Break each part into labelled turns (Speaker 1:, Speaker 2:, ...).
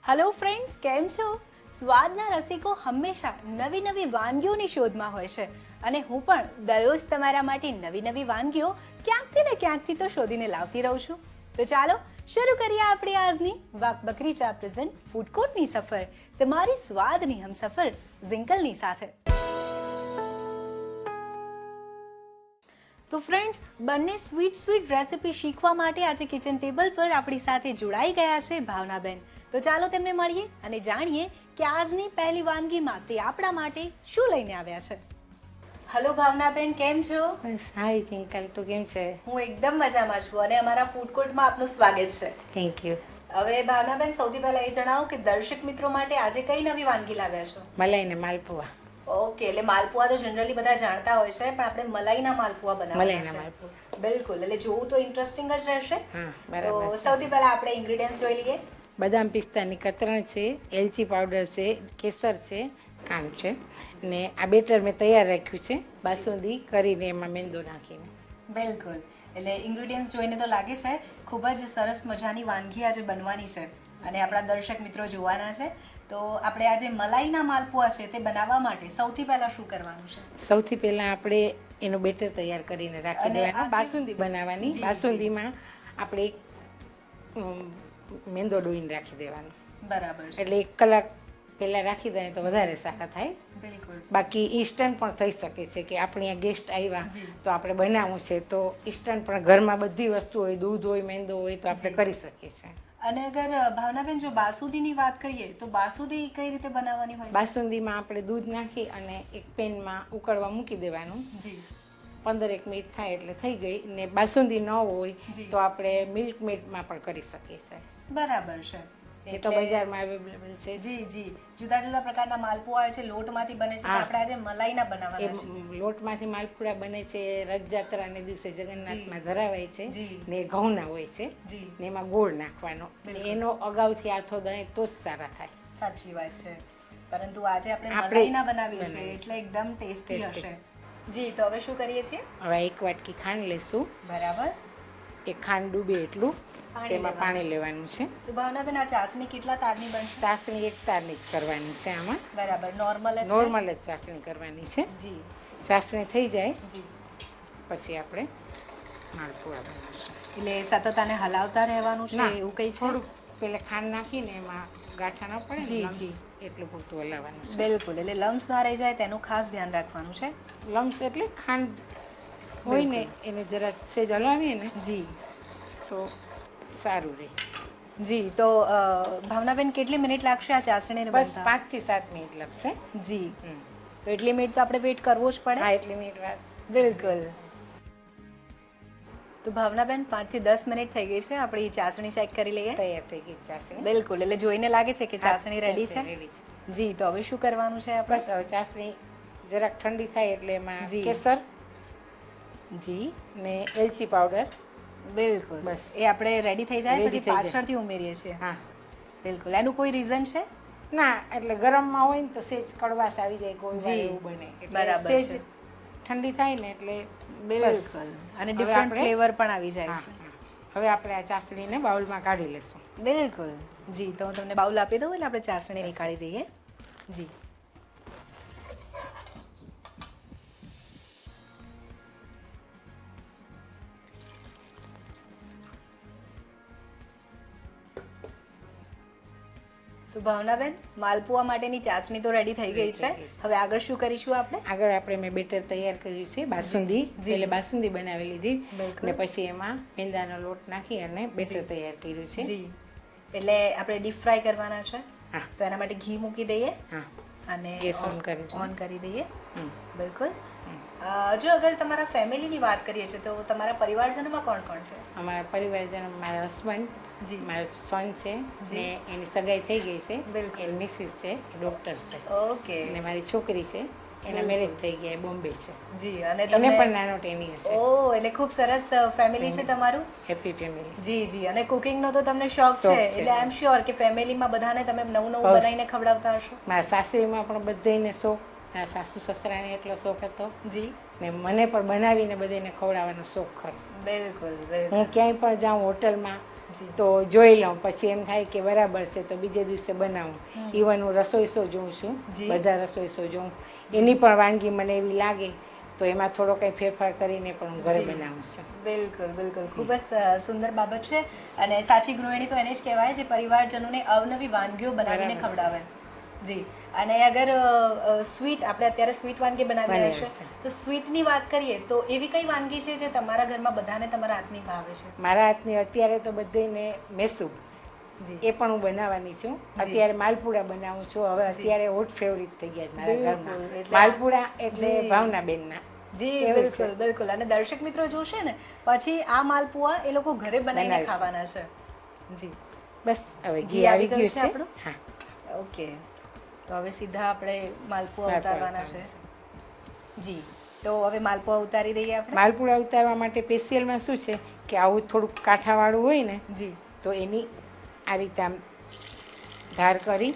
Speaker 1: Hello friends, કેમ છો? સ્વાદના રસિકો હંમેશા નવી નવી વાનગીઓની શોધમાં હોય છે અને હું પણ દરરોજ તમારા માટે નવી નવી વાનગીઓ ક્યાંકથી ને ક્યાંકથી તો શોધીને લાવતી રહું છું. તો ચાલો શરૂ કરીએ આપણી આજની વાક બકરી ચા પ્રેઝન્ટ ફૂડ કોર્ટની સફર તમારી સ્વાદની હમસફર ઝિંકલની સાથે. તો ફ્રેન્ડ્સ, બંને સ્વીટ રેસિપી શીખવા માટે આજે કિચન ટેબલ પર આપણી સાથે જોડાઈ ગયા છે ભાવનાબેન. તો ચાલો તેમને મળીએ અને જાણીએ કે આજની પહેલી વાનગીમાં તે આપણા માટે શું લઈને આવ્યા છે. હેલો ભાવનાબેન, કેમ છો?
Speaker 2: બસ હાય ટિંકલ, તું કેમ છે?
Speaker 1: હું એકદમ મજામાં છું અને અમારા ફૂડ કોર્ટમાં આપનું સ્વાગત છે.
Speaker 2: Thank you.
Speaker 1: હવે ભાવનાબેન, સૌથી પહેલા એ જણાવો કે દર્શક મિત્રો માટે આજે કઈ નવી વાનગી લાવ્યા છો?
Speaker 2: મલાઈ ને માલપુઆ.
Speaker 1: ઓકે, એટલે માલપુઆ તો જનરલી બધા જાણતા હોય છે, પણ આપણે મલાઈના માલપુઆ બનાવવાના
Speaker 2: મલાઈના
Speaker 1: છે.
Speaker 2: માલપુઆ.
Speaker 1: બિલકુલ, એટલે જોવું તો ઇન્ટરેસ્ટિંગ જ રહેશે.
Speaker 2: હા,
Speaker 1: તો
Speaker 2: બરાબર છે.
Speaker 1: સૌથી પહેલા આપણે ઇન્ગ્રેડિયન્ટ્સ જોઈ લઈએ.
Speaker 2: બદામ પિસ્તાની કતરણ છે, એલચી પાવડર છે, કેસર છે, ખાંડ છે ને આ બેટર મેં તૈયાર રાખ્યું છે બાસુંદી કરીને એમાં મેંદો નાખીને.
Speaker 1: બિલકુલ, એટલે ઇન્ગ્રેડિયન્ટ્સ જોઈને તો લાગે છે ખૂબ જ સરસ મજાની વાનગી આજે બનવાની છે અને આપણા દર્શક મિત્રો જોવાના છે. તો આપણે આજે મલાઈના માલપુઆ છે તે બનાવવા માટે સૌથી પહેલા શું કરવાનું છે?
Speaker 2: સૌથી પહેલાં આપણે એનું બેટર તૈયાર કરીને રાખી
Speaker 1: અને આ
Speaker 2: દેવાનું. બાસુંદી બનાવવાની.
Speaker 1: જી,
Speaker 2: બાસુંદીમાં આપણે એક મેંદો ડોઈને રાખી દેવાનો.
Speaker 1: બરાબર છે.
Speaker 2: એટલે 1 કલાક પહેલાં રાખી દઈએ તો વધારે સારા થાય.
Speaker 1: બિલકુલ.
Speaker 2: બાકી ઇન્સ્ટન્ટ પણ થઈ શકે છે કે આપણે આ ગેસ્ટ આવ્યા
Speaker 1: જી.
Speaker 2: તો આપણે બનાવવું છે તો ઇન્સ્ટન્ટ પણ ઘરમાં બધી વસ્તુ હોય, દૂધ હોય, મેંદો હોય તો આપણે
Speaker 1: જી.
Speaker 2: કરી શકીએ છીએ.
Speaker 1: અને અગર ભાવનાબેન જો બાસુંદીની વાત કરીએ તો બાસુંદી કઈ રીતે બનાવવાની હોય છે?
Speaker 2: બાસુંદીમાં આપણે દૂધ નાખી અને એક પેનમાં ઉકળવા મૂકી દેવાનું.
Speaker 1: જી
Speaker 2: 15 મિનિટ થાય એટલે થઈ ગઈ. ને બાસુંદી ન હોય
Speaker 1: જી.
Speaker 2: તો આપણે મિલ્ક મેડમાં પણ કરી શકીએ છીએ.
Speaker 1: બરાબર છે.
Speaker 2: એ તો બજારમાં અવેલેબલ છે.
Speaker 1: જી જી, જુદા જુદા પ્રકારના માલપુઆ હોય છે, લોટમાંથી બને છે.
Speaker 2: હા.
Speaker 1: આપણે આજે મલાઈના
Speaker 2: એ
Speaker 1: બનાવવાના છે.
Speaker 2: લોટમાંથી માલપુડા બને છે, રથયાત્રાને દિવસે જગન્નાથમાં ધરાવાય છે
Speaker 1: જી.
Speaker 2: ને ઘઉંના હોય છે
Speaker 1: જી,
Speaker 2: ને એમાં ગોળ નાખવાનો.
Speaker 1: બિલકુલ.
Speaker 2: એનો અગાઉથી આથો દહીં તો જ સારા થાય.
Speaker 1: સાચી વાત છે. પરંતુ આજે આપણે
Speaker 2: આપણે
Speaker 1: મલાઈના બનાવીએ છીએ
Speaker 2: બનાવીએ
Speaker 1: એટલે એકદમ ટેસ્ટી
Speaker 2: Tasty.
Speaker 1: હશે. જી, તો હવે શું કરીએ છીએ?
Speaker 2: હવે 1 વાટકી ખાંડ લેશું.
Speaker 1: બરાબર.
Speaker 2: એ ખાંડ ડૂબે એટલું તેમાં પાણી
Speaker 1: છે.
Speaker 2: લેવાનું છે.
Speaker 1: તો ભાવનાબેન, આ ચાસણી કેટલા તારની બનશે?
Speaker 2: ચાસણી 1 તારની જ કરવાની છે આમાં.
Speaker 1: બરાબર, નોર્મલ જ છે?
Speaker 2: નોર્મલ જ ચાસણી કરવાની છે.
Speaker 1: જી
Speaker 2: ચાસણી થઈ જાય
Speaker 1: જી,
Speaker 2: પછી આપણે માલપુઆ બનાવીશું.
Speaker 1: એટલે સતત આને હલાવતા રહેવાનું છે
Speaker 2: ના,
Speaker 1: એવું કઈ છે?
Speaker 2: થોડુંક પહેલાં ખાંડ નાખીને એમાં ગાંઠા ન પડે
Speaker 1: જી,
Speaker 2: ને
Speaker 1: જી.
Speaker 2: lumps એટલું પૂરતું હલાવવાનું છે.
Speaker 1: બિલકુલ, એટલે લમ્સ ના રહી જાય તેનું ખાસ ધ્યાન રાખવાનું છે.
Speaker 2: લમ્સ એટલે ખાંડ હોય ને એને જરા સેજ હલાવીએ ને
Speaker 1: જી
Speaker 2: તો સારું રહે.
Speaker 1: જી, તો ભાવનાબેન, કેટલી મિનિટ લાગશે આ ચાસણીને
Speaker 2: બસ
Speaker 1: બનતા?
Speaker 2: 5 થી 7 મિનિટ લાગશે.
Speaker 1: જી,
Speaker 2: હમ.
Speaker 1: તો એટલી મિનિટ તો આપણે વેઇટ કરવો જ પડે.
Speaker 2: હા, એટલી મિનિટ વાત.
Speaker 1: બિલકુલ. તો ભાવનાબેન, 5 થી 10 મિનિટ થઈ ગઈ છે. આપણી ચાસણી ચેક કરી લઈએ.
Speaker 2: તૈયાર થઈ ગઈ ચાસણી.
Speaker 1: બિલકુલ, એટલે જોઈને લાગે છે કે ચાસણી રેડી છે.
Speaker 2: રેડી છે.
Speaker 1: જી, તો હવે શું કરવાનું છે આપણે?
Speaker 2: બસ હવે ચાસણી જરાક ઠંડી થાય એટલે એમાં
Speaker 1: જી.
Speaker 2: કેસર
Speaker 1: જી
Speaker 2: ને એલચી પાવડર.
Speaker 1: બિલકુલ,
Speaker 2: બસ.
Speaker 1: એ આપણે રેડી થઈ જાય
Speaker 2: Ready
Speaker 1: પછી
Speaker 2: થઈ જાય.
Speaker 1: પાછળથી ઉમેરીએ છીએ.
Speaker 2: હા,
Speaker 1: બિલકુલ, એનું કોઈ રીઝન છે?
Speaker 2: ના એટલે ગરમમાં હોય ને તો સેજ કડવાશ આવી જાય, કોઈ વાર
Speaker 1: જી.
Speaker 2: એવું બને. એટલે
Speaker 1: બરાબર
Speaker 2: સેજ
Speaker 1: છે.
Speaker 2: ઠંડી થાય ને એટલે
Speaker 1: બિલકુલ, અને
Speaker 2: હવે
Speaker 1: ડિફરન્ટ
Speaker 2: આપણે-
Speaker 1: ફ્લેવર પણ આવી જાય
Speaker 2: હા,
Speaker 1: છે.
Speaker 2: હા. હવે આપણે આ ચાસણીને બાઉલમાં કાઢી લેશું.
Speaker 1: બિલકુલ. જી, તો હું તમને બાઉલ આપી દઉં એટલે આપણે ચાસણી નીકાળી દઈએ. જી તો ભાવનાબેન, માલપુઆ માટેની ચાસણી તો રેડી થઈ ગઈ છે. હવે આગળ શું કરીશું આપણે?
Speaker 2: આગળ આપણે મેં બેટર તૈયાર કર્યું છે બાસુંદી.
Speaker 1: જી.
Speaker 2: એટલે બાસુંદી બનાવી લીધી
Speaker 1: બિલકુલ.
Speaker 2: ને પછી એમાં મેંદાનો લોટ નાખી અને બેટર તૈયાર કર્યું છે.
Speaker 1: જી, એટલે આપણે ડીપ ફ્રાય કરવાના છે.
Speaker 2: હા.
Speaker 1: તો એના માટે ઘી મૂકી દઈએ
Speaker 2: હા.
Speaker 1: અને
Speaker 2: ગેસ on કરી દઈએ.
Speaker 1: ઓન કરી દઈએ.
Speaker 2: હમ.
Speaker 1: બિલકુલ. જો અગર તમારા ફેમિલીની વાત કરીએ છીએ તો તમારા પરિવારજનોમાં કોણ કોણ છે?
Speaker 2: અમારા પરિવારજનો, મારા હસબન્ડ,
Speaker 1: જી.
Speaker 2: મારો સન છે
Speaker 1: જી.
Speaker 2: ને એની સગાઈ થઈ ગઈ છે.
Speaker 1: બિલકુલ.
Speaker 2: એની મિસિસ છે, ડૉક્ટર છે.
Speaker 1: ઓકે.
Speaker 2: અને મારી છોકરી છે, એના
Speaker 1: બિલકુલ.
Speaker 2: મેરેજ થઈ ગયા, બોમ્બે છે.
Speaker 1: જી, અને
Speaker 2: એને
Speaker 1: તમે
Speaker 2: પણ નાનો ટેની હશે.
Speaker 1: ઓ, એટલે ખૂબ સરસ ફેમિલી છે તમારું.
Speaker 2: Happy family.
Speaker 1: જી જી, અને કુકિંગનો તો તમને શોખ છે
Speaker 2: શોખ છે.
Speaker 1: એટલે આઈ એમ શ્યોર કે ફેમિલીમાં બધાને તમે નવું નવું
Speaker 2: બસ.
Speaker 1: બનાવીને ખવડાવતા હશો.
Speaker 2: મારા સાસરીમાં પણ બધાને શોખ, મારા સાસુ સસરાને એટલો શોખ હતો
Speaker 1: જી
Speaker 2: ને મને પણ બનાવીને બધાને ખવડાવવાનો શોખ ખરો.
Speaker 1: બિલકુલ બિલકુલ.
Speaker 2: હું ક્યાંય પણ જાઉં હોટલમાં
Speaker 1: જી
Speaker 2: તો જોઈ લઉં, પછી એમ થાય કે બરાબર છે તો બીજે દિવસે બનાવું. ઇવન હું રસોઈ શો જોઉં છું,
Speaker 1: જી.
Speaker 2: બધા રસોઈ શો જોઉં, એની પણ વાનગી મને એવી લાગે તો એમાં થોડો કંઈ ફેરફાર કરીને પણ હું ઘરે
Speaker 1: જી.
Speaker 2: બનાવું છું.
Speaker 1: બિલકુલ બિલકુલ ખૂબ જ સુંદર બાબત છે. અને સાચી ગૃહિણી તો એને જ કહેવાય જે પરિવારજનોને અવનવી વાનગીઓ બનાવીને
Speaker 2: બરાબર.
Speaker 1: ખવડાવે. જી. અને અગર સ્વીટ આપણે અત્યારે સ્વીટ વાનગી બનાવી રહ્યા
Speaker 2: બનાવી
Speaker 1: છે
Speaker 2: છે.
Speaker 1: તો સ્વીટની વાત કરીએ તો એવી કઈ વાનગી છે જે તમારા ઘરમાં બધાને તમારા હાથની ભાવે છે?
Speaker 2: મારા હાથની અત્યારે તો બધાને મેસૂબ,
Speaker 1: જી
Speaker 2: એ પણ હું બનાવવાની છું. અત્યારે માલપુડા બનાવું છું. હવે અત્યારે હોટ ફેવરિટ થઈ ગયા છે મારા
Speaker 1: બિલકુલ.
Speaker 2: ઘરમાં.
Speaker 1: એટલે
Speaker 2: માલપુડા એટલે
Speaker 1: જી.
Speaker 2: ભાવનાબેનના.
Speaker 1: જી
Speaker 2: એવું છે.
Speaker 1: બિલકુલ બિલકુલ. અને દર્શક મિત્રો જોશે ને પછી આ માલપુઆ એ લોકો ઘરે બનાવીને
Speaker 2: બનાવીશું.
Speaker 1: ખાવાના છે. જી.
Speaker 2: બસ હવે
Speaker 1: ઘી
Speaker 2: ઘી
Speaker 1: આવી
Speaker 2: આવી
Speaker 1: ગયું
Speaker 2: ગયું
Speaker 1: છે
Speaker 2: છે.
Speaker 1: આપણું?
Speaker 2: હા,
Speaker 1: ઓકે. તો હવે સીધા આપણે માલપુઆ
Speaker 2: માલપુઆ
Speaker 1: ઉતારવાના છે. જી. તો હવે માલપુઆ ઉતારી દઈએ આપણે.
Speaker 2: માલપુડા ઉતારવા માટે સ્પેશિયલમાં શું છે કે આવું થોડુંક કાંઠાવાળું હોય ને
Speaker 1: જી
Speaker 2: તો એની આ રીતે આમ ધાર કરી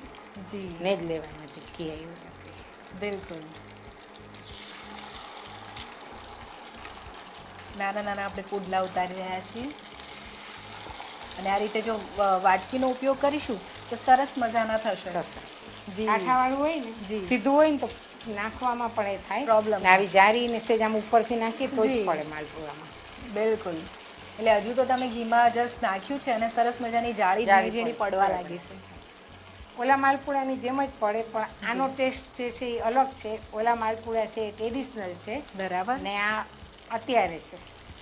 Speaker 1: જી
Speaker 2: ને જ લેવાનું છે ઘી આવ્યું નથી.
Speaker 1: બિલકુલ. નાના નાના આપણે પુડલા ઉતારી રહ્યા છીએ. અને આ રીતે જો વાટકીનો ઉપયોગ કરીશું તો સરસ મજાના થશે. જી
Speaker 2: કાંઠાવાળું હોય ને
Speaker 1: જી.
Speaker 2: સીધું હોય ને તો નાખવામાં પણ એ થાય
Speaker 1: Problem
Speaker 2: ને આવી જારીને સેજ આમ ઉપરથી નાખીએ તો જ
Speaker 1: જી.
Speaker 2: પડે માલપુડામાં.
Speaker 1: બિલકુલ. એટલે હજુ તો તમે ઘીમાં જસ્ટ નાખ્યું છે અને સરસ મજાની જાળી ઝીણી ઝીણી પડવા લાગી છે.
Speaker 2: ઓલા માલપુડાની જેમ જ પડે પણ આનો ટેસ્ટ જે છે એ અલગ છે. ઓલા માલપુડા છે એ ટ્રેડિશનલ છે
Speaker 1: બરાબર.
Speaker 2: ને આ અત્યારે છે,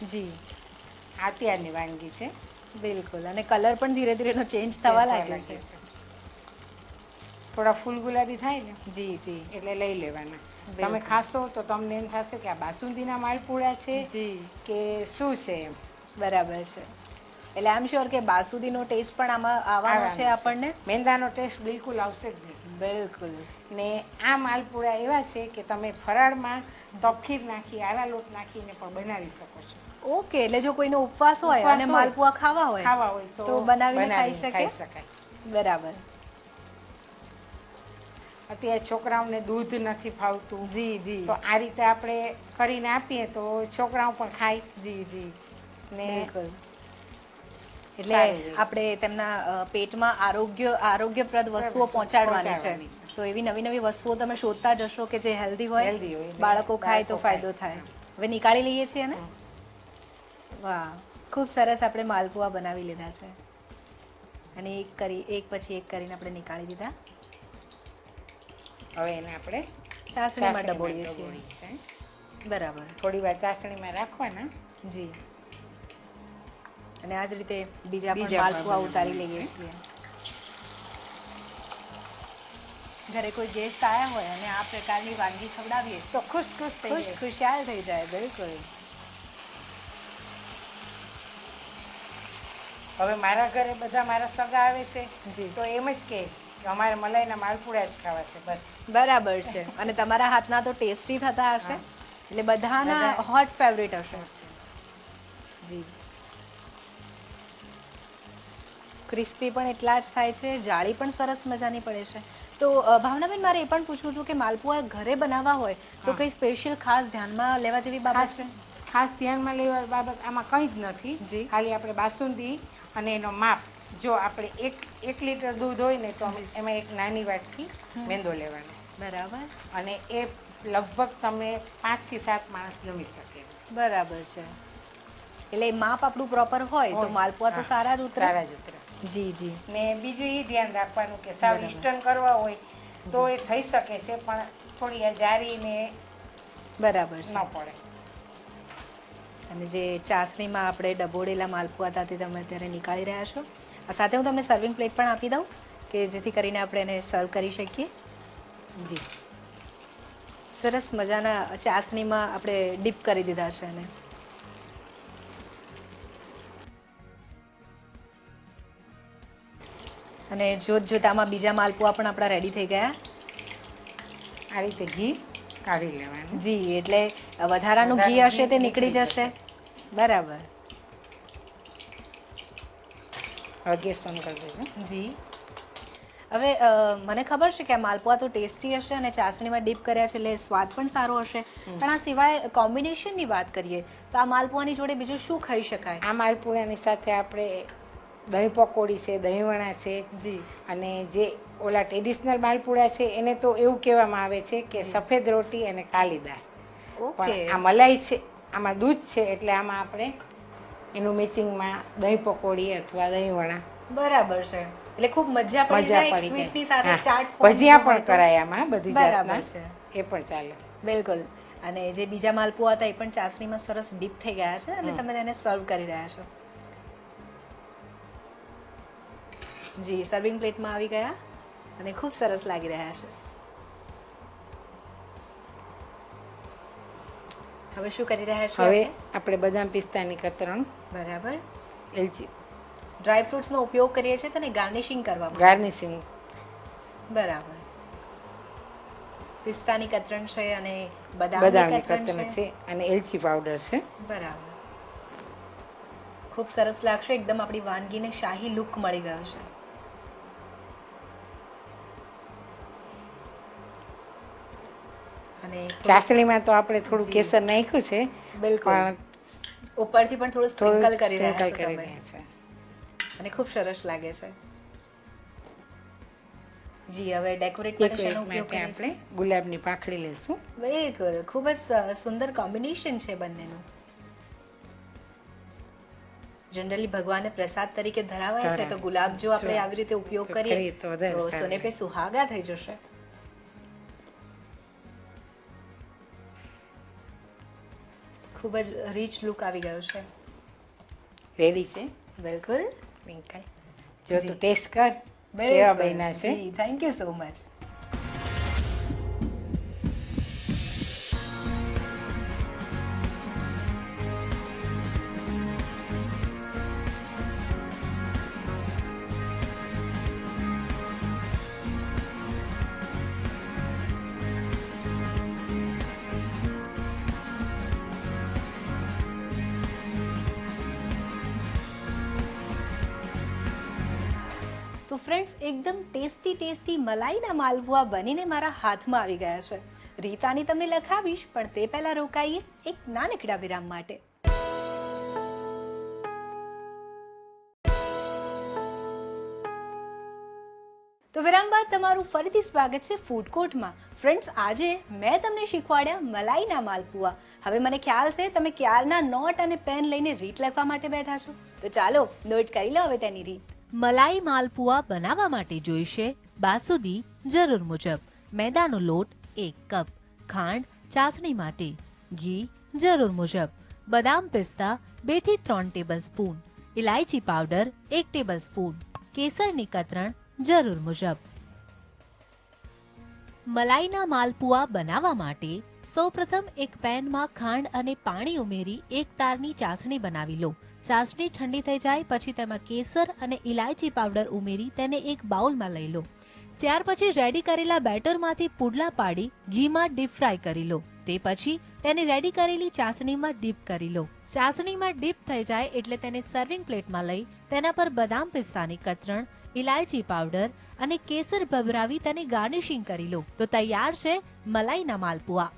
Speaker 1: જી
Speaker 2: આ અત્યારની વાનગી છે.
Speaker 1: બિલકુલ. અને કલર પણ ધીરે ધીરે એનો ચેન્જ થવા લાગ્યો છે.
Speaker 2: થોડા ફૂલ ગુલાબી થાય ને
Speaker 1: જી જી
Speaker 2: એટલે લઈ લેવાના.
Speaker 1: બિલકુલ.
Speaker 2: તમે ખાશો તો તમને એમ થશે કે આ બાસુંદીના માલપુડા છે
Speaker 1: જી
Speaker 2: કે શું છે એમ.
Speaker 1: બરાબર છે. એટલે આઈ એમ શ્યોર કે બાસુદીનો ટેસ્ટ પણ આમાં આવવાનો છે
Speaker 2: આવવાનું
Speaker 1: આપણને.
Speaker 2: મેંદાનો ટેસ્ટ બિલકુલ આવશે જ નહીં.
Speaker 1: બિલકુલ.
Speaker 2: ને આ માલપુડા એવા છે કે તમે ફરાળમાં તપખીર નાખી આરા લોટ નાખીને પણ બનાવી શકો છો.
Speaker 1: ઓકે. એટલે જો કોઈનો ઉપવાસ હોય
Speaker 2: ઉપવાસ
Speaker 1: અને
Speaker 2: હોય,
Speaker 1: માલપુઆ ખાવા હોય
Speaker 2: ખાવા હોય
Speaker 1: તો બનાવીને ખાઈ
Speaker 2: ખાઈ
Speaker 1: શકે.
Speaker 2: શકાય.
Speaker 1: બરાબર.
Speaker 2: અત્યારે છોકરાઓને દૂધ નથી ફાવતું
Speaker 1: જી જી
Speaker 2: તો આ રીતે આપણે કરીને આપીએ તો છોકરાઓ પણ ખાય
Speaker 1: જી જી
Speaker 2: ને
Speaker 1: બિલકુલ. એટલે
Speaker 2: સારું રહે.
Speaker 1: આપણે તેમના પેટમાં આરોગ્યપ્રદ વસ્તુઓ પહોંચાડવાની છે.
Speaker 2: પહોંચાડવાની છે.
Speaker 1: તો એવી નવી નવી વસ્તુઓ તમે શોધતા જશો કે જે હેલ્ધી હોય,
Speaker 2: Healthy હોય,
Speaker 1: બાળકો ખાય તો
Speaker 2: બાળકો
Speaker 1: ફાયદો
Speaker 2: ખાય.
Speaker 1: થાય. હવે નીકાળી લઈએ છીએ ને. વાહ, ખૂબ સરસ આપણે માલપુઆ બનાવી લીધા છે. અને એક પછી એક કરીને આપણે નીકાળી દીધા.
Speaker 2: હવે એને આપણે
Speaker 1: ચાસણીમાં ડબોળીએ છીએ.
Speaker 2: ડબોળીએ છીએ.
Speaker 1: બરાબર.
Speaker 2: થોડી વાર ચાસણીમાં રાખવાના.
Speaker 1: જી. અને આ જ રીતે બીજા પણ
Speaker 2: બીજા પણ
Speaker 1: માલપુઆ ઉતારી
Speaker 2: બનાવીએ
Speaker 1: લઈએ છીએ. ઘરે કોઈ ગેસ્ટ આવ્યા હોય અને આ પ્રકારની વાનગી ખવડાવીએ
Speaker 2: તો ખુશ ખુશ થઈ
Speaker 1: ખુશ
Speaker 2: જાય.
Speaker 1: ખુશાલ થઈ જાય. બિલકુલ.
Speaker 2: હવે મારા ઘરે બધા મારા સગા આવે છે
Speaker 1: જી.
Speaker 2: તો એમ જ કે અમારે મલાઈના માલપુડા જ ખાવા છે બસ.
Speaker 1: બરાબર છે. અને તમારા હાથના તો ટેસ્ટી થતા હશે એટલે બધાના
Speaker 2: બધા-
Speaker 1: હોટ ફેવરિટ હશે. જી. ક્રિસ્પી પણ એટલા જ થાય છે, જાળી પણ સરસ મજાની પડે છે. તો ભાવનાબેન, મારે એ પણ પૂછવું હતું કે માલપુઆ ઘરે બનાવવા હોય તો કંઈ સ્પેશિયલ ખાસ ધ્યાનમાં લેવા જેવી બાબત છે?
Speaker 2: ખાસ ધ્યાનમાં લેવા બાબત આમાં કંઈ જ નથી.
Speaker 1: જી.
Speaker 2: ખાલી આપણે બાસુંદી અને એનો માપ, જો આપણે એક લીટર દૂધ હોય ને તો એમાં એક નાની વાટકી મેંદો લેવાનો
Speaker 1: બરાબર.
Speaker 2: અને એ લગભગ તમે 5 થી 7 માણસ જમી શકે.
Speaker 1: બરાબર છે. એટલે માપ આપણું પ્રોપર હોય તો માલપુઆ તો
Speaker 2: હા,
Speaker 1: સારા જ ઉતરે.
Speaker 2: સારા જ ઉતરે.
Speaker 1: જી જી
Speaker 2: ને બીજું એ ધ્યાન રાખવાનું કે સાવ
Speaker 1: બરાબર.
Speaker 2: ઇન્સ્ટન્ટ કરવા હોય તો એ થઈ શકે છે પણ થોડી આ જારીને
Speaker 1: બરાબર
Speaker 2: ન
Speaker 1: છે.
Speaker 2: પડે.
Speaker 1: અને જે ચાસણીમાં આપણે ડબોળેલા માલપુઆ હતા તે તમે અત્યારે નીકાળી રહ્યા છો. આ સાથે હું તમને સર્વિંગ પ્લેટ પણ આપી દઉં કે જેથી કરીને આપણે એને સર્વ કરી શકીએ. જી. સરસ મજાના ચાસણીમાં આપણે ડીપ કરી દીધા છે એને. અને જોતામાં બીજા માલપુઆ પણ આપણા રેડી થઈ ગયા.
Speaker 2: આ રીતે ઘી કાઢી લેવાનું.
Speaker 1: જી. એટલે વધારાનું ઘી હશે તે નીકળી જશે. બરાબર.
Speaker 2: હવે ગેસ બંધ કરી દેજો.
Speaker 1: જી. હવે મને ખબર છે કે આ માલપુઆ તો ટેસ્ટી હશે અને ચાસણીમાં ડીપ કર્યા છે એટલે સ્વાદ પણ સારો હશે. પણ આ સિવાય કોમ્બિનેશનની વાત કરીએ તો આ માલપુઆની જોડે બીજું શું ખાઈ શકાય?
Speaker 2: આ માલપુડાની સાથે આપણે દહીં પકોડી છે, દહીંવડા છે,
Speaker 1: જી
Speaker 2: અને જે ઓલા ટ્રેડિશનલ માલપુડા છે એને તો એવું કહેવામાં આવે છે કે સફેદ રોટી અને કાલી દાળ.
Speaker 1: ઓકે
Speaker 2: પણ આ મલાઈ છે, આમાં દૂધ છે, એટલે આમાં આપણે એનું મેચિંગમાં દહીં પકોડી અથવા દહીંવડા
Speaker 1: બરાબર છે. એટલે ખૂબ મજા પડી
Speaker 2: મજા
Speaker 1: જાય એક
Speaker 2: પડી
Speaker 1: સ્વીટની
Speaker 2: જાય.
Speaker 1: સાથે
Speaker 2: હા,
Speaker 1: ચાટ form
Speaker 2: ભજીયા
Speaker 1: જો હોય
Speaker 2: પણ
Speaker 1: તો.
Speaker 2: કરાય આમાં બધી
Speaker 1: બરાબર
Speaker 2: જાતના,
Speaker 1: છે.
Speaker 2: એ પણ ચાલે.
Speaker 1: બિલકુલ. અને જે બીજા માલપુઆ હતા એ પણ ચાસણીમાં સરસ ડીપ થઈ ગયા છે અને તમે તેને સર્વ કરી રહ્યા છો. જી સર્વિંગ પ્લેટમાં આવી ગયા અને ખૂબ સરસ લાગી રહ્યા છે. હવે શું કરી રહ્યા છીએ
Speaker 2: હવે
Speaker 1: આપણે?
Speaker 2: આપણે બદામ પિસ્તાની કતરણ,
Speaker 1: બરાબર.
Speaker 2: એલચી,
Speaker 1: ડ્રાય ફ્રૂટ્સનો ઉપયોગ કરીએ છીએ તેને ગાર્નિશિંગ કરવા માટે.
Speaker 2: ગાર્નિશિંગ,
Speaker 1: બરાબર. પિસ્તાની કતરણ છે અને બદામની
Speaker 2: બદામની
Speaker 1: કતરણ
Speaker 2: કતરણ
Speaker 1: છે.
Speaker 2: છે અને એલચી પાવડર છે.
Speaker 1: બરાબર. ખૂબ સરસ લાગશે. એકદમ આપણી વાનગીને શાહી લુક મળી ગયો છે. અને
Speaker 2: ચાસણીમાં તો આપણે થોડું
Speaker 1: જી.
Speaker 2: કેસર નાખ્યું છે,
Speaker 1: બિલકુલ.
Speaker 2: પણ
Speaker 1: ઉપરથી પણ થોડું સ્પ્રિંકલ કરી રહ્યા છો
Speaker 2: sprinkle કરી
Speaker 1: તમે
Speaker 2: રહ્યા છે.
Speaker 1: અને ખૂબ સરસ લાગે છે. જી હવે ડેકોરેટ માટે શેનો
Speaker 2: ડેકોરેટ
Speaker 1: ઉપયોગ
Speaker 2: માટે
Speaker 1: કરીએ છીએ?
Speaker 2: આપણે ગુલાબની પાંખડી લઈશું.
Speaker 1: બિલકુલ. ખૂબ જ સુંદર કોમ્બિનેશન છે બંનેનું. જનરલી ભગવાનને પ્રસાદ તરીકે ધરાવાય છે તો ગુલાબ જો આપણે આવી રીતે ઉપયોગ કરીએ
Speaker 2: તો વધારે
Speaker 1: તો
Speaker 2: સારું.
Speaker 1: સોને પે સુહાગા થઈ જશે. ખૂબ જ રીચ લુક આવી ગયો છે.
Speaker 2: રેડી છે
Speaker 1: બિલકુલ.
Speaker 2: ટ્વિંકલ. જો
Speaker 1: જી.
Speaker 2: તું ટેસ્ટ કર કેવા
Speaker 1: બિલકુલ.
Speaker 2: બન્યા છે.
Speaker 1: જી થેન્ક યુ સો મચ. તો ફ્રેન્ડ્સ એકદમ ટેસ્ટી મલાઈના માલપુઆ બનીને મારા હાથમાં આવી ગયા છે. રીતાની તમને લખાવીશ પણ તે પહેલાં રોકાઈએ એક નાનકડા વિરામ માટે. તો વિરામ બાદ તમારું ફરીથી સ્વાગત છે ફૂડ કોર્ટમાં. ફ્રેન્ડ્સ આજે મેં તમને શીખવાડ્યા મલાઈના માલપુઆ. હવે મને ખ્યાલ છે તમે ક્યારના નોટ અને પેન લઈને રીત લખવા માટે બેઠા છો. તો ચાલો નોટ કરી લો હવે તેની રીત.
Speaker 3: મલાઈ માલપુઆ બનાવવા માટે જોઈશે બાસુંદી જરૂર મુજબ, મેદાનો લોટ 1 કપ, ખાંડ ચાસણી માટે, ઘી જરૂર મુજબ, બદામ પિસ્તા 2 થી 3 ટેબલસ્પૂન, ઇલાયચી પાવડર 1 ટેબલસ્પૂન, કેસરની કતરણ જરૂર મુજબ. મલાઈના માલપુઆ બનાવવા માટે સૌપ્રથમ એક પેનમાં ખાંડ અને પાણી ઉમેરી એક તારની ચાસણી બનાવી લો. ચાસણી ઠંડી થઈ જાય પછી તેમાં કેસર અને ઇલાયચી પાવડર ઉમેરી તેને એક બાઉલમાં લઈ લો. ત્યાર પછી રેડી કરેલા બેટરમાંથી પુડલા પાડી ઘીમાં ડીપ ફ્રાય કરી લો. તે પછી તેને રેડી કરેલી ચાસણીમાં ડીપ કરી લો. ચાસણીમાં ડીપ થઈ જાય એટલે તેને સર્વિંગ પ્લેટમાં લઈ તેના પર બદામ પિસ્તાની કતરણ, ઇલાયચી પાવડર અને કેસર ભભરાવી તેને ગાર્નિશિંગ કરી લો. તો તૈયાર છે મલાઈના માલપુઆ.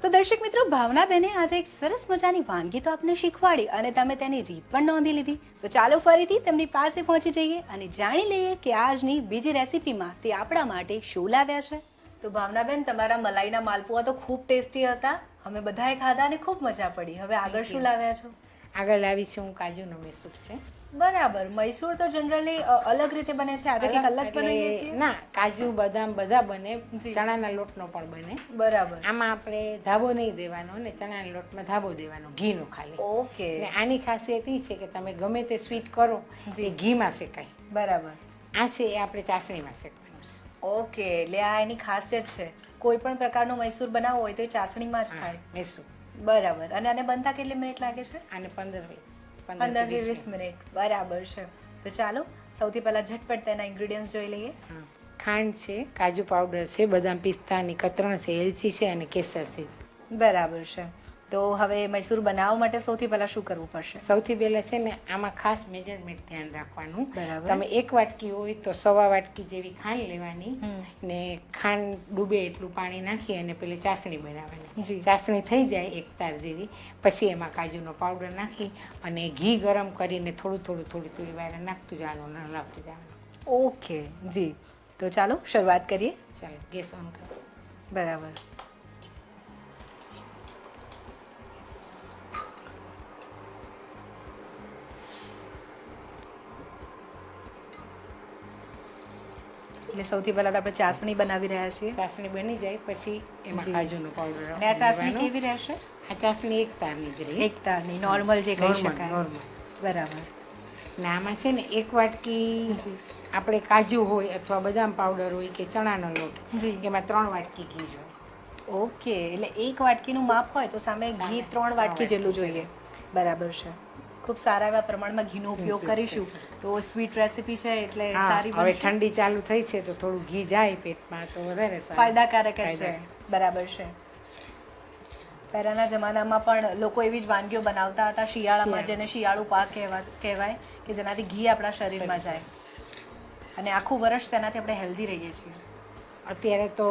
Speaker 1: તો દર્શક મિત્રો, ભાવનાબેને આજે એક સરસ મજાની વાનગી તો આપને શીખવાડી અને તમે તેની રીત પણ નોંધી લીધી. તો ચાલો ફરીથી તેમની પાસે પહોંચી જઈએ અને જાણી લઈએ કે આજની બીજી રેસીપીમાં તે આપણા માટે શું લાવ્યા છે. તો ભાવનાબેન, તમારા મલાઈના માલપુઆ તો ખૂબ ટેસ્ટી હતા. અમે બધાએ ખાધા અને ખૂબ મજા પડી. હવે આગળ શું લાવ્યા છો?
Speaker 2: આગળ લાવીશું કાજુનો મૈસૂર છે.
Speaker 1: બરાબર. મૈસૂર તો જનરલી અલગ રીતે બને છે. આજે કંઈક અલગ
Speaker 2: એટલે
Speaker 1: બનાવીએ છીએ.
Speaker 2: ના, કાજુ બદામ બધા બને,
Speaker 1: જી.
Speaker 2: ચણાના લોટનો પણ બને.
Speaker 1: બરાબર.
Speaker 2: આમાં આપણે ધાબો નહીં દેવાનો ને ચણાના લોટમાં ધાબો દેવાનો, ઘીનો ખાલી.
Speaker 1: ઓકે.
Speaker 2: ને આની ખાસિયત એ છે કે તમે ગમે તે સ્વીટ કરો
Speaker 1: જી.
Speaker 2: એ ઘીમાં શેકાય.
Speaker 1: બરાબર.
Speaker 2: આ છે એ આપણે ચાસણીમાં શેકવાનું છે.
Speaker 1: ઓકે. એટલે આ એની ખાસિયત છે. કોઈ પણ પ્રકારનો મૈસૂર બનાવવો હોય તો એ ચાસણીમાં જ થાય.
Speaker 2: મૈસૂર.
Speaker 1: બરાબર. અને આને બનતા કેટલી મિનિટ લાગે છે?
Speaker 2: આને
Speaker 1: 15 થી 20 મિનિટ. બરાબર છે. તો ચાલો સૌથી પહેલા ઝટપટ તેના ઇન્ગ્રેડિયન્ટ્સ જોઈ લઈએ.
Speaker 2: હા. ખાંડ છે, કાજુ પાવડર છે, બદામ પિસ્તાની કતરણ છે, એલચી છે અને કેસર છે.
Speaker 1: બરાબર છે. તો હવે મૈસૂર બનાવવા માટે સૌથી પહેલાં શું કરવું પડશે?
Speaker 2: સૌથી પહેલાં છે ને આમાં ખાસ મેજરમેન્ટ ધ્યાન રાખવાનું.
Speaker 1: બરાબર.
Speaker 2: તમે 1 વાટકી હોય તો 1.25 વાટકી જેવી ખાંડ લેવાની ને ખાંડ ડૂબે એટલું પાણી નાખી અને પેલી ચાસણી બનાવવાની.
Speaker 1: જી.
Speaker 2: ચાસણી થઈ જાય એક તાર જેવી પછી એમાં કાજુનો પાવડર નાખી અને ઘી ગરમ કરીને થોડી વાર નાખતું જવાનું, હલાવતું જવાનું.
Speaker 1: ઓકે જી, તો ચાલો શરૂઆત કરીએ.
Speaker 2: ચાલો ગેસ ઓન કરો.
Speaker 1: બરાબર. એટલે સૌથી પહેલા તો આપણે ચાસણી બનાવી રહ્યા છીએ.
Speaker 2: ચાસણી બની જાય પછી એમાં
Speaker 1: જી.
Speaker 2: કાજુનો પાવડર
Speaker 1: અને આ ચાસણી
Speaker 2: ઉમેરવાનો.
Speaker 1: કેવી રહેશે?
Speaker 2: આ ચાસણી એક તારની જ રહે.
Speaker 1: એક તારની નોર્મલ જે કહી
Speaker 2: Normal,
Speaker 1: શકાય.
Speaker 2: normal.
Speaker 1: બરાબર.
Speaker 2: ને આમાં છે ને 1 વાટકી
Speaker 1: જી.
Speaker 2: આપણે કાજુ હોય અથવા બદામ પાવડર હોય કે ચણાનો લોટ
Speaker 1: જી.
Speaker 2: એમાં 3 વાટકી ઘી જોઈએ.
Speaker 1: ઓકે, એટલે એક વાટકીનું માપ હોય તો સામે ઘી 3 વાટકી જેટલું જોઈએ. બરાબર છે. ખૂબ સારા એવા પ્રમાણમાં ઘીનો ઉપયોગ કરીશું તો સ્વીટ રેસીપી છે એટલે
Speaker 2: હા,
Speaker 1: સારી
Speaker 2: હવે
Speaker 1: બનશે.
Speaker 2: ઠંડી ચાલુ થઈ છે તો થોડું ઘી જાય પેટમાં તો વધારે સારું.
Speaker 1: ફાયદાકારક જ છે.
Speaker 2: ફાયદાકારક.
Speaker 1: બરાબર છે. પહેલાંના જમાનામાં પણ લોકો એવી જ વાનગીઓ બનાવતા હતા શિયાળામાં, જેને શિયાળુ પાક કહેવાય કે જેનાથી ઘી આપણા શરીરમાં જાય અને આખું વર્ષ તેનાથી આપણે હેલ્ધી રહીએ છીએ.
Speaker 2: અત્યારે તો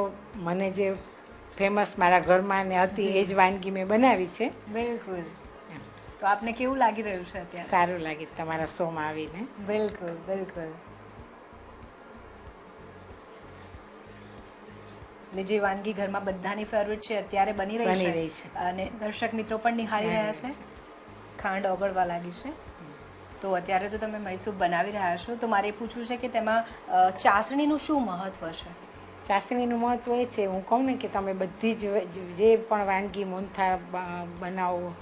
Speaker 2: મને જે ફેમસ મારા ઘરમાં ને હતી એ જ વાનગી મેં બનાવી છે.
Speaker 1: બિલકુલ. તો આપને કેવું લાગી રહ્યું છે અત્યારે?
Speaker 2: સારું લાગે તમારા શોમાં આવીને.
Speaker 1: બિલકુલ બિલકુલ. એટલે જે વાનગી ઘરમાં બધાની ફેવરિટ છે અત્યારે બની રહી
Speaker 2: બની
Speaker 1: છે
Speaker 2: રહી છે.
Speaker 1: અને દર્શક મિત્રો પણ નિહાળી રહ્યા છે. ખાંડ ઓગળવા લાગી છે. તો અત્યારે તો તમે મૈસૂર બનાવી રહ્યા છો, તો મારે એ પૂછવું છે કે તેમાં ચાસણીનું શું મહત્વ છે?
Speaker 2: ચાસણીનું મહત્વ એ છે, હું કહું ને કે તમે બધી જ જે પણ વાનગી મોહનથાળ બનાવો,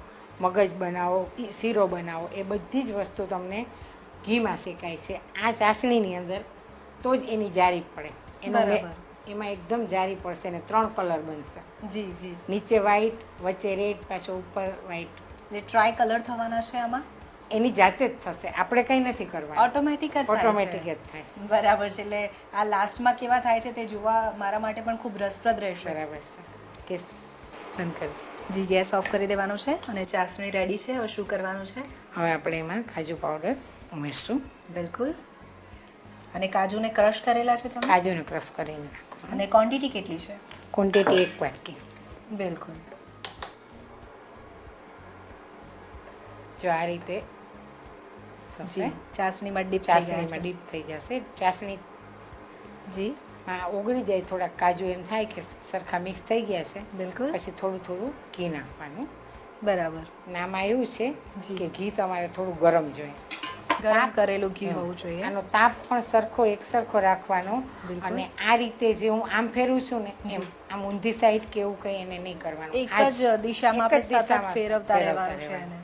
Speaker 2: મગજ બનાવો, શીરો બનાવો, એ બધી જ વસ્તુ તમને ઘીમાં શેકાય છે. આ ચાસણીની અંદર તો જ એની જારી પડે.
Speaker 1: બરાબર.
Speaker 2: એમાં એકદમ જારી પડશે ને 3 કલર બનશે.
Speaker 1: જી જી.
Speaker 2: નીચે વ્હાઈટ, વચ્ચે રેડ, પાછો ઉપર વ્હાઈટ.
Speaker 1: એટલે ટ્રાય કલર થવાના છે આમાં?
Speaker 2: એની જાતે જ થશે, આપણે કંઈ નથી કરવાનું.
Speaker 1: ઓટોમેટિક જ થાય
Speaker 2: ઓટોમેટિક
Speaker 1: છે.
Speaker 2: જ થાય.
Speaker 1: બરાબર છે. એટલે આ લાસ્ટમાં કેવા થાય છે તે જોવા મારા માટે પણ ખૂબ રસપ્રદ રહેશે.
Speaker 2: બરાબર છે. ગેસ બંધ કરજો.
Speaker 1: જી, ગેસ ઓફ કરી દેવાનો છે અને ચાસણી રેડી છે. હવે શું કરવાનું છે?
Speaker 2: હવે આપણે એમાં કાજુ પાવડર ઉમેરશું.
Speaker 1: બિલકુલ. અને કાજુને ક્રશ કરેલા છે તમે?
Speaker 2: કાજુને ક્રશ કરીને નાખવાનું.
Speaker 1: અને ક્વોન્ટિટી કેટલી છે?
Speaker 2: ક્વોન્ટિટી 1 વાટકી.
Speaker 1: બિલકુલ.
Speaker 2: જો આ રીતે થશે,
Speaker 1: જી, ચાસણીમાં ડીપ થઈ ગયા
Speaker 2: ચાસણીમાં
Speaker 1: છે.
Speaker 2: ડીપ થઈ જશે. ચાસણીમાં
Speaker 1: જી,
Speaker 2: ઓગળી જાય, થોડાક કાજુ એમ થાય કે સરખા મિક્સ થઈ ગયા છે,
Speaker 1: બિલકુલ.
Speaker 2: પછી થોડું ઘી નાખવાનું.
Speaker 1: બરાબર.
Speaker 2: અને આમાં એવું છે
Speaker 1: જી.
Speaker 2: કે ઘી તમારે થોડું ગરમ જોઈએ.
Speaker 1: ગરમ કરેલું ઘી હોવું જોઈએ.
Speaker 2: આનો તાપ પણ એકસરખો રાખવાનો.
Speaker 1: બિલકુલ.
Speaker 2: અને આ રીતે જે હું આમ ફેરવું છું ને
Speaker 1: જી.
Speaker 2: એમ આમ ઊંધી સાઈડ કે એવું કંઈ એને નહીં કરવાનું.
Speaker 1: એક
Speaker 2: આ
Speaker 1: જ દિશામાં આપણે
Speaker 2: એક જ
Speaker 1: સતત
Speaker 2: દિશામાં
Speaker 1: ફેરવતા રહેવાનું છે
Speaker 2: રહેવાનું.
Speaker 1: એને.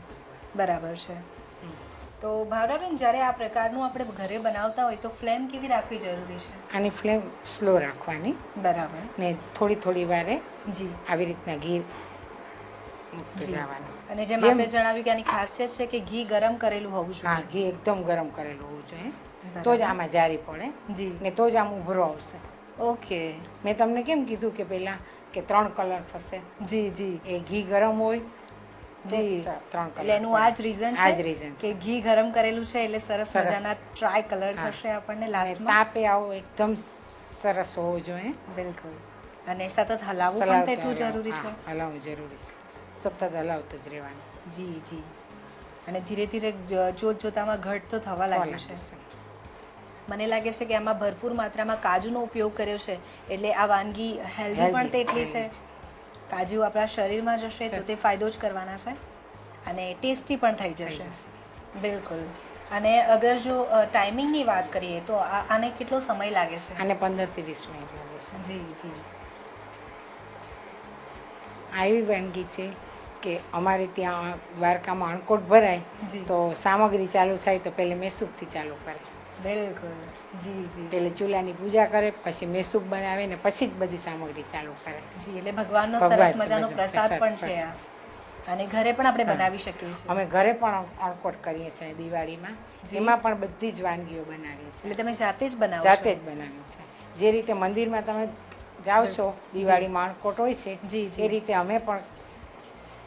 Speaker 1: બરાબર છે. તો ભાવરાબેન, જ્યારે આ પ્રકારનું આપણે ઘરે બનાવતા હોય તો ફ્લેમ કેવી રાખવી જરૂરી છે?
Speaker 2: આની ફ્લેમ સ્લો રાખવાની
Speaker 1: બરાબર.
Speaker 2: ને થોડી વારે
Speaker 1: જી
Speaker 2: આવી રીતના ઘી મૂકતું
Speaker 1: જી.
Speaker 2: જવાનું.
Speaker 1: અને જેમ આપણે જણાવ્યું કે આની ખાસિયત છે કે ઘી ગરમ કરેલું હોવું
Speaker 2: હા,
Speaker 1: જોઈએ.
Speaker 2: ઘી એકદમ ગરમ કરેલું હોવું જોઈએ
Speaker 1: બરાબર.
Speaker 2: તો જ આમાં જારી પડે
Speaker 1: જી.
Speaker 2: ને તો જ આમ ઉભરો આવશે.
Speaker 1: ઓકે.
Speaker 2: મેં તમને કેમ કીધું કે પહેલાં કે 3 કલર થશે?
Speaker 1: જી જી.
Speaker 2: એ ઘી ગરમ હોય તો
Speaker 1: જી.
Speaker 2: 3 કલર.
Speaker 1: એટલે એનું આ જ રીઝન
Speaker 2: આ જ
Speaker 1: છે
Speaker 2: reason
Speaker 1: કે ઘી ગરમ કરેલું છે એટલે સરસ
Speaker 2: સરસ.
Speaker 1: મજાના ટ્રાય કલર
Speaker 2: હા.
Speaker 1: થશે આપણને
Speaker 2: અને
Speaker 1: લાસ્ટમાં.
Speaker 2: તાપે આવો એકદમ સરસ હોવો જોઈએ.
Speaker 1: બિલકુલ. અને સતત હલાવવું પણ તેટલું
Speaker 2: હલાવતું
Speaker 1: જરૂરી છે.
Speaker 2: હા, હલાવવું જરૂરી છે. સતત હલાવતું જ રહેવાનું.
Speaker 1: જી જી. અને ધીરે ધીરે જોતામાં ઘટ તો થવા લાગ્યું છે. મને લાગે છે કે આમાં ભરપૂર માત્રામાં કાજુનો ઉપયોગ કર્યો છે એટલે આ વાનગી હેલ્ધી પણ તેટલી છે. કાજુ આપણા શરીરમાં જશે તો તે ફાયદો જ કરવાના છે અને ટેસ્ટી પણ થઈ જશે. બિલકુલ. અને અગર જો ટાઈમિંગની વાત કરીએ તો આને કેટલો સમય લાગે છે?
Speaker 2: આને 15 થી 20 મિનિટ લાગે છે.
Speaker 1: જી જી.
Speaker 2: આ એવી વાનગી છે કે અમારે ત્યાં દ્વારકામાં અણકોટ ભરાય
Speaker 1: જી.
Speaker 2: તો સામગ્રી ચાલુ થાય તો પહેલે મેસૂબથી ચાલુ કરે.
Speaker 1: બિલકુલ. જી જી.
Speaker 2: પહેલે ચૂલાની પૂજા કરે, પછી મેસૂબ બનાવે ને પછી જ બધી સામગ્રી ચાલુ કરે.
Speaker 1: જી, એટલે ભગવાનનો
Speaker 2: ભગવાન
Speaker 1: સરસ
Speaker 2: છે,
Speaker 1: મજાનો
Speaker 2: બધું
Speaker 1: પ્રસાદ પણ છે
Speaker 2: પ્રસાદ.
Speaker 1: આ. અને ઘરે પણ આપણે બનાવી શકીએ છીએ.
Speaker 2: અમે ઘરે પણ અણકોટ કરીએ છીએ દિવાળીમાં.
Speaker 1: જી.
Speaker 2: એમાં પણ બધી જ વાનગીઓ બનાવીએ છીએ.
Speaker 1: એટલે તમે જાતે જ બનાવો
Speaker 2: જાતે
Speaker 1: છો?
Speaker 2: જ બનાવીએ છીએ. જે રીતે મંદિરમાં તમે જાઓ છો દિવાળીમાં અણકોટ હોય છે
Speaker 1: જી, જી.
Speaker 2: એ રીતે અમે પણ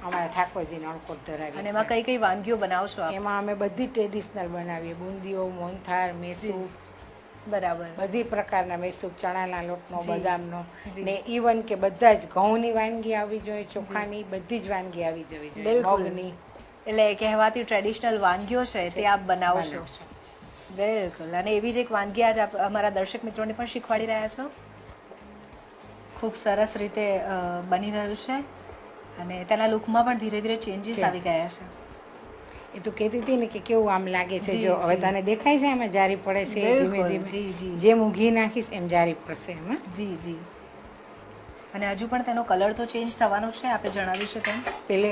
Speaker 2: અમારા ઠાકોરજીને અણકોટ
Speaker 1: અને
Speaker 2: ધરાવીએ
Speaker 1: એમાં
Speaker 2: છીએ.
Speaker 1: કઈ કઈ વાનગીઓ બનાવશો આપ?
Speaker 2: એમાં અમે બધી ટ્રેડિશનલ બનાવીએ, બુંદીઓ, મોહનથાળ, મેસૂબ,
Speaker 1: બરાબર.
Speaker 2: બધી પ્રકારના મેસૂબ, ચણાના લોટનો,
Speaker 1: જી.
Speaker 2: બદામનો,
Speaker 1: જી.
Speaker 2: ને ઇવન કે બધા જ ઘઉંની વાનગી આવી જોઈએ, ચોખાની બધી જ વાનગી આવી જવી જોઈએ,
Speaker 1: બિલકુલ.
Speaker 2: મગની.
Speaker 1: એટલે કહેવાતી ટ્રેડિશનલ વાનગીઓ છે તે આપ બનાવો છો.
Speaker 2: બનાવશો.
Speaker 1: બિલકુલ. અને એવી જ એક વાનગી આજ આપ અમારા દર્શક મિત્રોને પણ શીખવાડી રહ્યા છો. ખૂબ સરસ રીતે બની રહ્યું છે અને તેના લુકમાં પણ ધીરે ધીરે ચેન્જીસ આવી ગયા છે.
Speaker 2: એ તો કહેતી હતી ને કે કેવું આમ લાગે છે,
Speaker 1: જી,
Speaker 2: જો હવે
Speaker 1: જી.
Speaker 2: તને દેખાય છે એમાં જારી પડે છે ધીમે
Speaker 1: બિલકુલ.
Speaker 2: ધીમે.
Speaker 1: જી, જી.
Speaker 2: જેમ હું ઘી નાખીશ એમ જારી પડશે એમાં.
Speaker 1: જી જી. અને હજુ પણ તેનો કલર તો ચેન્જ થવાનો છે, આપે જણાવ્યું છે તેમ.
Speaker 2: પેલે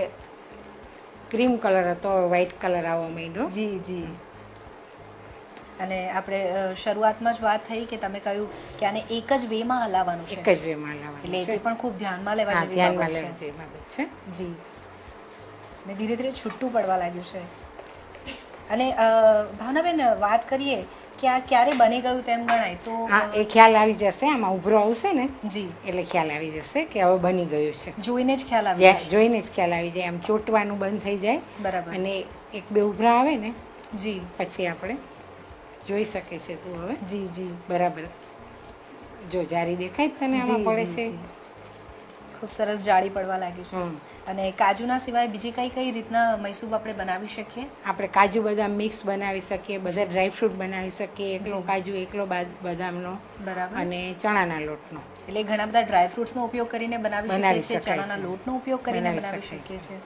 Speaker 2: ક્રીમ કલર હતો, વ્હાઈટ કલર આવવા માંડ્યો.
Speaker 1: જી જી. અને આપણે શરૂઆતમાં જ વાત થઈ કે તમે કહ્યું કે આને એક જ વેમાં હલાવવાનું છે,
Speaker 2: એક જ વેમાં લાવવાનું
Speaker 1: એટલે તે
Speaker 2: છે.
Speaker 1: પણ ખૂબ ધ્યાનમાં લેવા
Speaker 2: હા,
Speaker 1: જેવી
Speaker 2: ધ્યાનમાં
Speaker 1: બાબત
Speaker 2: લેવા
Speaker 1: છે.
Speaker 2: જેવી બાબત છે.
Speaker 1: જી. ને ધીરે ધીરે છૂટું પડવા લાગ્યું છે. અને ભાવનાબેન, વાત કરીએ કે આ ક્યારે બની ગયું તેમ ગણાય તો
Speaker 2: હા, એ ખ્યાલ આવી જશે, આમાં ઉભરો આવશે ને
Speaker 1: જી,
Speaker 2: એટલે ખ્યાલ આવી જશે કે હવે બની ગયું છે.
Speaker 1: જોઈને જ ખ્યાલ આવી જશે.
Speaker 2: જોઈને જ ખ્યાલ આવી જાય, આમ ચોટવાનું બંધ થઈ જાય
Speaker 1: બરાબર.
Speaker 2: અને એક બે ઉભરા આવે ને
Speaker 1: જી
Speaker 2: પછી આપણે જોઈ શકે છે તું હવે
Speaker 1: જી જી
Speaker 2: બરાબર. જો જારી દેખાય જ તને
Speaker 1: જી
Speaker 2: આમાં પડે
Speaker 1: જી
Speaker 2: છે.
Speaker 1: જી. ખૂબ સરસ જાળી પડવા લાગી છે.
Speaker 2: હમ.
Speaker 1: અને કાજુના સિવાય બીજી કઈ કઈ રીતના મૈસૂબ આપણે બનાવી શકીએ?
Speaker 2: આપણે કાજુ બદામ મિક્સ બનાવી શકીએ, બધા ડ્રાયફ્રૂટ બનાવી શકીએ, એકલો
Speaker 1: જી.
Speaker 2: કાજુ એકલો બદામનો
Speaker 1: બરાબર.
Speaker 2: અને ચણાના લોટનો.
Speaker 1: એટલે ઘણા બધા ડ્રાયફ્રૂટ્સનો ઉપયોગ કરીને બનાવી
Speaker 2: બનાવી
Speaker 1: શકીએ છીએ,
Speaker 2: શકાય
Speaker 1: ચણાના
Speaker 2: છે.
Speaker 1: લોટનો ઉપયોગ કરીને
Speaker 2: બનાવી
Speaker 1: બનાવી
Speaker 2: શકાય
Speaker 1: શકીએ છીએ.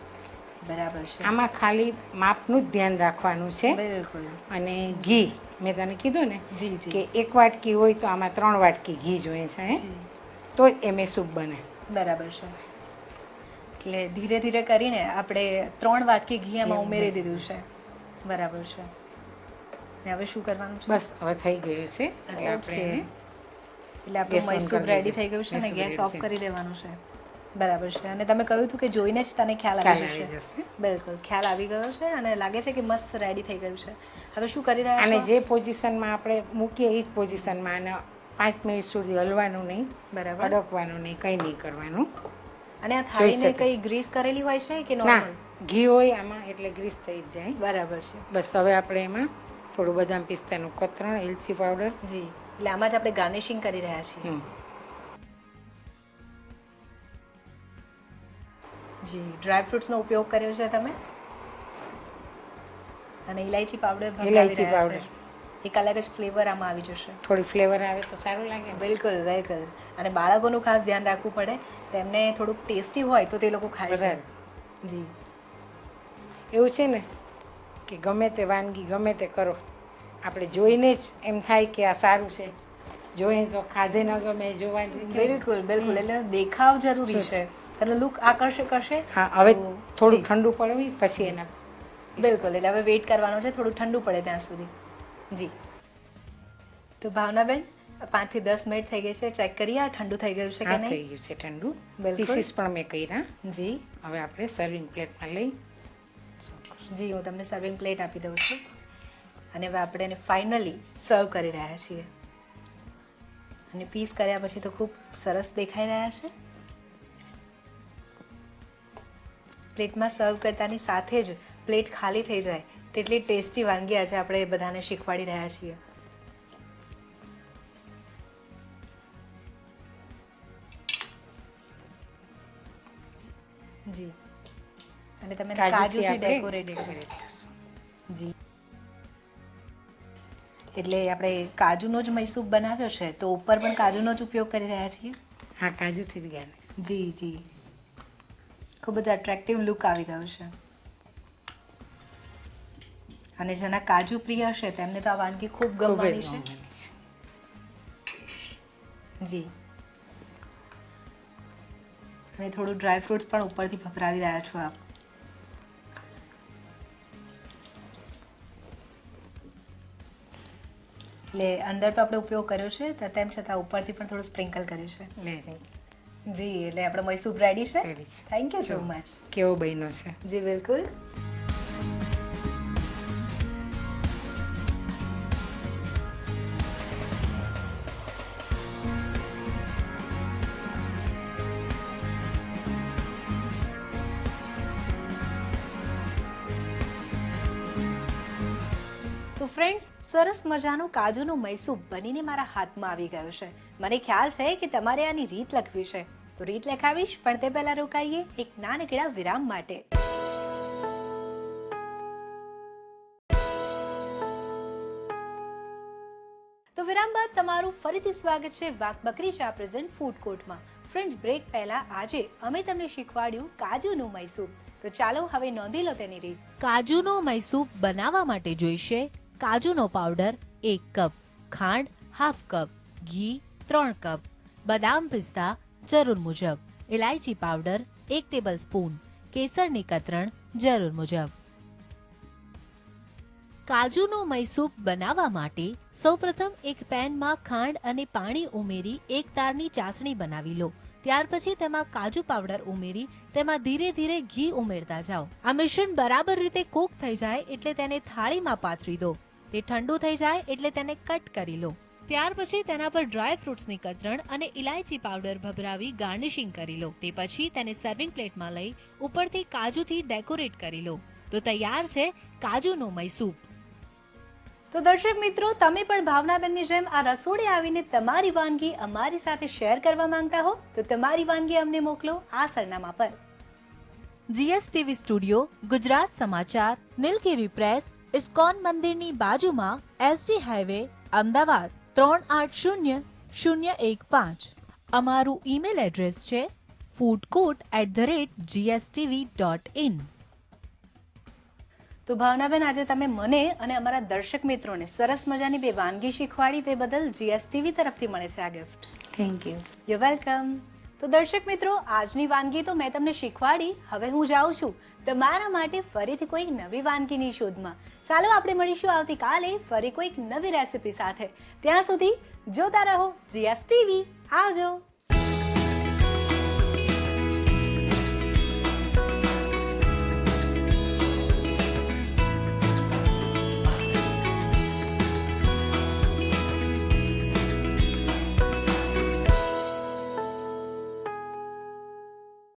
Speaker 1: બરાબર છે.
Speaker 2: આમાં ખાલી માપનું જ ધ્યાન રાખવાનું છે.
Speaker 1: બિલકુલ.
Speaker 2: અને ઘી મેં તને કીધું ને
Speaker 1: જી જી
Speaker 2: કે 1 વાટકી હોય તો આમાં 3 વાટકી ઘી જોઈએ છે,
Speaker 1: જી.
Speaker 2: તો જ એ મેસૂબ બને.
Speaker 1: બરાબર છે. એટલે ધીરે ધીરે કરીને આપણે 3 વાટકી ઘી એમાં ઉમેરી દીધું છે. બરાબર છે. ને હવે શું કરવાનું છે?
Speaker 2: બસ હવે થઈ ગયું છે એટલે આપણે
Speaker 1: ઓકે.
Speaker 2: એને
Speaker 1: એટલે આપણું
Speaker 2: ગેસ ઓન
Speaker 1: મૈસૂબ
Speaker 2: કરી
Speaker 1: રેડી
Speaker 2: દેજો.
Speaker 1: થઈ ગયું છે ને
Speaker 2: મૈસૂબ
Speaker 1: ગેસ
Speaker 2: ready
Speaker 1: ઓફ
Speaker 2: થઈ
Speaker 1: કરી દેવાનું છે. બરાબર છે. અને તમે કહ્યું હતું કે જોઈને જ તને ખ્યાલ
Speaker 2: ખ્યાલ
Speaker 1: આવી
Speaker 2: આવી
Speaker 1: જશે.
Speaker 2: જશે.
Speaker 1: બિલકુલ ખ્યાલ આવી ગયો છે અને લાગે છે કે મસ્ત રેડી થઈ ગયું છે. હવે શું કરી રહ્યા
Speaker 2: અને
Speaker 1: છો?
Speaker 2: જે પોઝિશનમાં આપણે મૂકીએ એ જ પોઝિશનમાં આને 5 મિનિટ સુધી હલવાનું નહીં,
Speaker 1: બરાબર.
Speaker 2: અડકવાનું નહીં, કંઈ નહીં કરવાનું.
Speaker 1: અને આ થાળીને
Speaker 2: શકાય.
Speaker 1: કઈ ગ્રીસ કરેલી હોય છે કે
Speaker 2: ના,
Speaker 1: નોર્મલ?
Speaker 2: ઘી હોય આમાં એટલે ગ્રીસ થઈ જ જાય.
Speaker 1: બરાબર છે.
Speaker 2: બસ હવે આપણે એમાં થોડું બદામ પિસ્તાનું કતરણ, એલચી પાવડર.
Speaker 1: જી. એટલે આમાં જ આપણે ગાર્નિશિંગ કરી રહ્યા છીએ. જી. ડ્રાય ફ્રૂટ્સનો ઉપયોગ કર્યો છે તમે અને ઇલાયચી પાવડર ભભરાવી
Speaker 2: ઇલાયચી
Speaker 1: રહ્યા છે.
Speaker 2: પાવડર.
Speaker 1: એક અલગ જ ફ્લેવર આમાં આવી જશે.
Speaker 2: થોડી ફ્લેવર આવે તો સારું લાગે ને.
Speaker 1: બિલકુલ બિલકુલ. અને બાળકોનું ખાસ ધ્યાન રાખવું પડે, તેમને થોડુંક ટેસ્ટી હોય તો તે લોકો ખાય છે.
Speaker 2: વધારે.
Speaker 1: જી.
Speaker 2: એવું છે ને કે ગમે તે વાનગી ગમે તે કરો, આપણે જોઈને જ એમ થાય કે આ સારું છે, જોઈને તો ખાધે ન ગમે, જોવાની.
Speaker 1: બિલકુલ બિલકુલ. એટલે એનો દેખાવ જરૂરી છે, તેનો લુક આકર્ષક હશે.
Speaker 2: હા, હવે
Speaker 1: તો
Speaker 2: થોડું
Speaker 1: જી.
Speaker 2: ઠંડુ પડવી પછી એના.
Speaker 1: બિલકુલ. એટલે હવે વેઇટ કરવાનો છે થોડું ઠંડુ પડે ત્યાં સુધી. જી. તો ભાવનાબેન 5 થી 10 મિનિટ થઈ ગઈ છે, ચેક કરીએ આ ઠંડુ થઈ ગયું છે કે
Speaker 2: હા, થઈ
Speaker 1: નહીં.
Speaker 2: ગયું છે ઠંડુ.
Speaker 1: બિલકુલ.
Speaker 2: પીસીસ પણ મેં કર્યા.
Speaker 1: જી
Speaker 2: હવે આપણે સર્વિંગ પ્લેટમાં લઈ.
Speaker 1: જી. હું તમને સર્વિંગ પ્લેટ આપી દઉં છું અને હવે આપણે એને ફાઇનલી સર્વ કરી રહ્યા છીએ. અને પીસ કર્યા પછી તો ખૂબ સરસ દેખાઈ રહ્યા છે. પ્લેટમાં સર્વ કરતાની સાથે જ પ્લેટ ખાલી થઈ જાય તેટલી ટેસ્ટી વાનગી આજે આપણે બધાને શીખવાડી રહ્યા છીએ. જી. અને તમે એને કાજુથી
Speaker 2: આપણે
Speaker 1: ડેકોરેટ
Speaker 2: decorate
Speaker 1: કર્યું.
Speaker 2: કરશું.
Speaker 1: જી. એટલે આપણે કાજુનો જ મૈસૂબ બનાવ્યો છે તો ઉપર પણ કાજુનો જ ઉપયોગ કરી રહ્યા છીએ.
Speaker 2: હા, કાજુથી જ ગાર્નિશ.
Speaker 1: જી જી. ખૂબ જ અટ્રેક્ટિવ લુક આવી ગયો છે. અને જેના કાજુ પ્રિય હશે તેમને તો આ વાનગી ખૂબ
Speaker 2: ખૂબ જ
Speaker 1: ગમવાની છે.
Speaker 2: ગમવાની છે.
Speaker 1: જી. અને થોડું ડ્રાય ફ્રૂટ્સ પણ ઉપરથી ભભરાવી રહ્યા છો આપ. એટલે અંદર તો આપણે ઉપયોગ કર્યો છે તો તેમ છતાં ઉપરથી પણ થોડું સ્પ્રિંકલ કર્યું છે.
Speaker 2: લે લે.
Speaker 1: જી. એટલે આપણે મૈસૂબ રેડી છે.
Speaker 2: Ready છે.
Speaker 1: થેન્ક યુ સો
Speaker 2: જો.
Speaker 1: મચ.
Speaker 2: કેવો બન્યો છે.
Speaker 1: જી બિલકુલ. ફ્રેન્ડ્સ, સરસ મજાનું કાજુનું મૈસૂબ બનીને મારા હાથમાં આવી ગયું છે. મને ખ્યાલ છે કે તમારે આની રીત લખવી છે, તો રીત લખાવીશ, પણ તે પહેલા રોકાઈએ એક નાનકડા વિરામ માટે. તો વિરામ બાદ તમારું ફરીથી સ્વાગત છે વાક બકરી ચા પ્રેઝન્ટ ફૂડ કોર્ટમાં. ફ્રેન્ડ્સ, બ્રેક પહેલા આજે અમે તમને શીખવાડ્યું કાજુનું મૈસૂબ. તો ચાલો હવે નોંધી લો તેની રીત.
Speaker 3: કાજુનો મૈસૂબ બનાવવા માટે જોઈશે કાજુનો પાવડર 1 કપ, ખાંડ ½ કપ, ઘી 3 કપ, બદામ પિસ્તા જરૂર મુજબ, ઇલાયચી પાવડર 1 ટેબલસ્પૂન, કેસરની કતરણ જરૂર મુજબ. કાજુનો મૈસૂબ બનાવવા માટે સૌપ્રથમ એક પેનમાં ખાંડ અને પાણી ઉમેરી એક તારની ચાસણી બનાવી લો. ત્યાર પછી તેમાં કાજુ પાવડર ઉમેરી તેમાં ધીરે ધીરે ઘી ઉમેરતા જાઓ. આ મિશ્રણ બરાબર રીતે કૂક થઈ જાય એટલે તેને થાળીમાં પાથરી દો. તે ઠંડુ થઈ જાય એટલે તેને કટ કરી લો. ત્યાર પછી તેના પર ડ્રાય ફ્રૂટ્સની કતરણ અને ઇલાયચી પાવડર ભભરાવી ગાર્નિશિંગ કરી લો. તે પછી તેને સર્વિંગ પ્લેટમાં લઈ ઉપરથી કાજુથી ડેકોરેટ કરી લો. તો તૈયાર છે કાજુનો મૈસૂબ.
Speaker 1: તો દર્શક મિત્રો, તમે પણ ભાવનાબેનની જેમ આ રસોડે આવીને તમારી વાનગી અમારી સાથે શેર કરવા માંગતા હો તો તમારી વાનગી અમને મોકલો આ સરનામા પર.
Speaker 3: જીએસટીવી સ્ટુડિયો, ગુજરાત સમાચાર, નીલગિરી પ્રેસ, ઇસ્કોન મંદિરની બાજુમાં, એસજી હાઈવે, અમદાવાદ 380015. અમારું ઈમેલ એડ્રેસ છે foodcourt@gstv.in.
Speaker 1: તો ભાવનાબેન, આજે તમે મને અને અમારા દર્શક મિત્રોને સરસ મજાની બે વાનગી શીખવાડી તે બદલ જીએસટીવી તરફથી મળે છે આ gift.
Speaker 2: Thank you.
Speaker 1: You welcome. તો દર્શક મિત્રો, આજની વાનગી તો મેં તમને શીખવાડી. હવે હું જાઉં છું તમારા માટે ફરીથી કોઈક નવી વાનગીની શોધમાં. ચાલો આપણે મળીશું આવતીકાલે ફરી કોઈક નવી રેસિપી સાથે. ત્યાં સુધી જોતા રહો જીએસટીવી. આવજો.